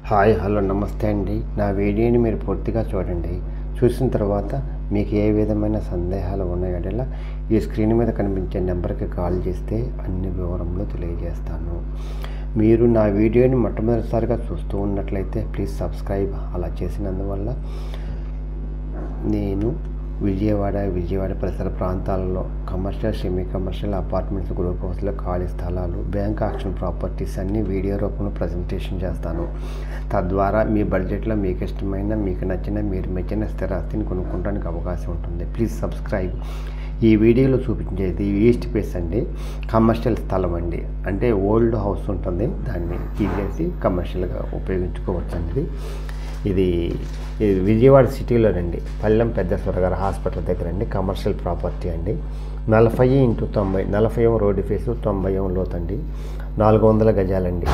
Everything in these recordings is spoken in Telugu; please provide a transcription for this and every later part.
హాయ్ హలో నమస్తే అండి. నా వీడియోని మీరు పూర్తిగా చూడండి. చూసిన తర్వాత మీకు ఏ విధమైన సందేహాలు ఉన్నాయో ఈ స్క్రీన్ మీద కనిపించే నెంబర్కి కాల్ చేస్తే అన్ని వివరములు తెలియజేస్తాను. మీరు నా వీడియోని మొట్టమొదటిసారిగా చూస్తూ ఉన్నట్లయితే ప్లీజ్ సబ్స్క్రైబ్. అలా చేసినందువల్ల నేను విజయవాడ పరిసర ప్రాంతాలలో commercial, semi commercial, apartments, group హౌస్లో ఖాళీ స్థలాలు, బ్యాంక్ ఆక్షన్ ప్రాపర్టీస్ అన్నీ వీడియో రూపంలో ప్రజెంటేషన్ చేస్తాను. తద్వారా మీ బడ్జెట్లో మీకు ఇష్టమైన, మీకు నచ్చిన, మీరు మెచ్చిన స్థిరాస్తిని కొనుక్కోవడానికి అవకాశం ఉంటుంది. Please subscribe. ఈ వీడియోలో చూపించేది ఈస్ట్ ఫేస్ అండి, కమర్షియల్ స్థలం అండి. అంటే ఓల్డ్ హౌస్ ఉంటుంది, దాన్ని తీసేసి కమర్షియల్గా ఉపయోగించుకోవచ్చండి. ఇది విజయవాడ సిటీలోనండి, పల్లెం పెద్దస్వర గారి హాస్పిటల్ దగ్గర అండి. కమర్షియల్ ప్రాపర్టీ అండి. 40x90, 40 road face, 90 లోతండి. 400 గజాలండి.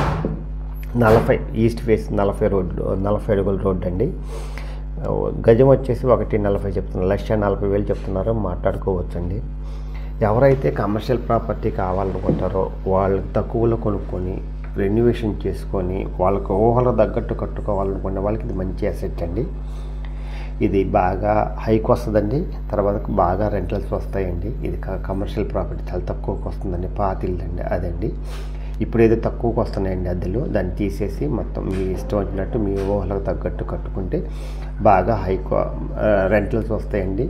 40 east face, 40 అడుగుల రోడ్డు అండి. గజం వచ్చేసి 1.40 చెప్తున్నారు, 1,40,000 చెప్తున్నారు. మాట్లాడుకోవచ్చండి. ఎవరైతే కమర్షియల్ ప్రాపర్టీ కావాలనుకుంటారో వాళ్ళు తక్కువలో కొనుక్కొని రెన్యువేషన్ చేసుకొని వాళ్ళకు ఊహలకు తగ్గట్టు కట్టుకోవాలనుకునే వాళ్ళకి ఇది మంచి అసెట్ అండి. ఇది బాగా హైక్ వస్తుందండి. తర్వాత బాగా రెంటల్స్ వస్తాయండి. ఇది కమర్షియల్ ప్రాపర్టీ చాలా తక్కువకి వస్తుందండి. పాతిల్లు అండి అదండి. ఇప్పుడు ఏదో తక్కువకి వస్తున్నాయండి అద్దెలు, దాన్ని తీసేసి మొత్తం మీ ఇష్టం వచ్చినట్టు మీ ఊహలకు తగ్గట్టు కట్టుకుంటే బాగా హైక్ రెంటల్స్ వస్తాయండి.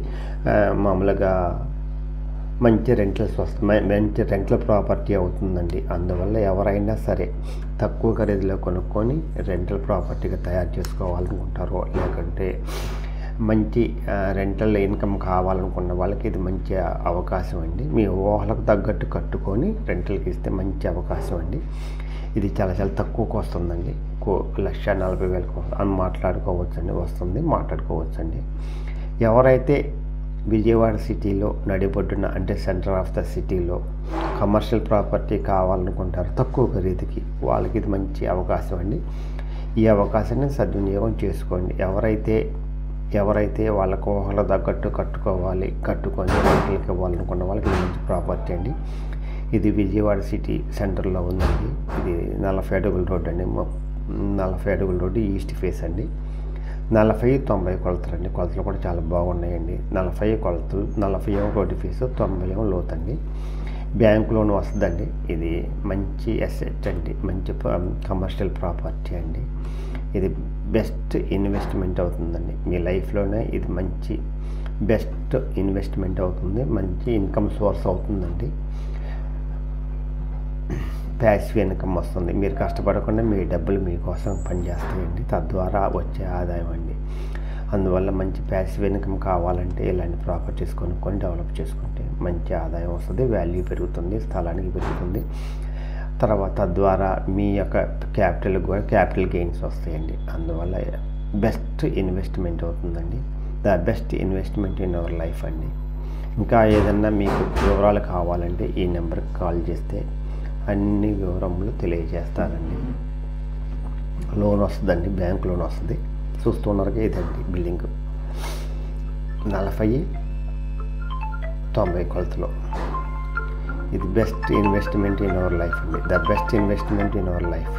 మామూలుగా మంచి రెంటల్స్ వస్తాయి, మంచి రెంటల్ ప్రాపర్టీ అవుతుందండి. అందువల్ల ఎవరైనా సరే తక్కువ ఖరీదులో కొనుక్కొని రెంటల్ ప్రాపర్టీగా తయారు చేసుకోవాలనుకుంటారో, లేకంటే మంచి రెంటల్ ఇన్కమ్ కావాలనుకున్న వాళ్ళకి ఇది మంచి అవకాశం అండి. మీ ఊహలకు తగ్గట్టు కట్టుకొని రెంటల్కి ఇస్తే మంచి అవకాశం అండి. ఇది చాలా తక్కువకు వస్తుందండి. 1,40,000 అని మాట్లాడుకోవచ్చండి. ఎవరైతే విజయవాడ సిటీలో నడిబొడ్డున, అంటే సెంటర్ ఆఫ్ ద సిటీలో కమర్షియల్ ప్రాపర్టీ కావాలనుకుంటారు తక్కువ ఖరీదుకి, వాళ్ళకి ఇది మంచి అవకాశం అండి. ఈ అవకాశాన్ని సద్వినియోగం చేసుకోండి. ఎవరైతే వాళ్ళకు ఊహలో తగ్గట్టు కట్టుకొని రెంటల్కి ఇవ్వాలనుకున్న వాళ్ళకి ఇది మంచి ప్రాపర్టీ అండి. ఇది విజయవాడ సిటీ సెంటర్లో ఉందండి. ఇది 40 అడుగుల రోడ్డు అండి. 40 అడుగుల రోడ్డు ఈస్ట్ ఫేస్ అండి. 40-90 కొలతలు అండి. కొలతలు కూడా చాలా బాగున్నాయండి. 40 కొలతలు, 40 రోడ్డు ఫీజు, 90 లోతండి. బ్యాంక్ లోన్ వస్తుందండి. ఇది మంచి అసెట్ అండి, మంచి కమర్షియల్ ప్రాపర్టీ అండి. ఇది బెస్ట్ ఇన్వెస్ట్మెంట్ అవుతుందండి. మీ లైఫ్లోనే ఇది మంచి బెస్ట్ ఇన్వెస్ట్మెంట్ అవుతుంది. మంచి ఇన్కమ్ సోర్స్ అవుతుందండి. ప్యాసివ్ ఇన్కమ్ వస్తుంది. మీరు కష్టపడకుండా మీ డబ్బులు మీకోసం పనిచేస్తాయండి. తద్వారా వచ్చే ఆదాయం అండి. అందువల్ల మంచి ప్యాసివ్ ఇన్కమ్ కావాలంటే ఇలాంటి ప్రాపర్టీస్ కొనుక్కొని డెవలప్ చేసుకుంటే మంచి ఆదాయం వస్తుంది, వాల్యూ పెరుగుతుంది, స్థలానికి పెరుగుతుంది. తర్వాత తద్వారా మీ యొక్క క్యాపిటల్ గెయిన్స్ వస్తాయండి. అందువల్ల బెస్ట్ ఇన్వెస్ట్మెంట్ అవుతుందండి. The best investment in our life అండి. ఇంకా ఏదన్నా మీకు వివరాలు కావాలంటే ఈ నెంబర్కి కాల్ చేస్తే అన్ని వివరములు తెలియజేస్తానండి. లోన్ వస్తుందండి, బ్యాంక్ లోన్ వస్తుంది. చూస్తున్నారుగా ఇదండి బిల్డింగ్, 40-90 కొలతలో. ఇది best investment in our life అండి. The best investment in our life.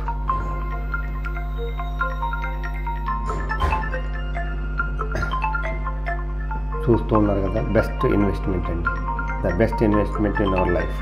చూస్తూ ఉన్నారు కదా, బెస్ట్ ఇన్వెస్ట్మెంట్ అండి. The best investment in our life.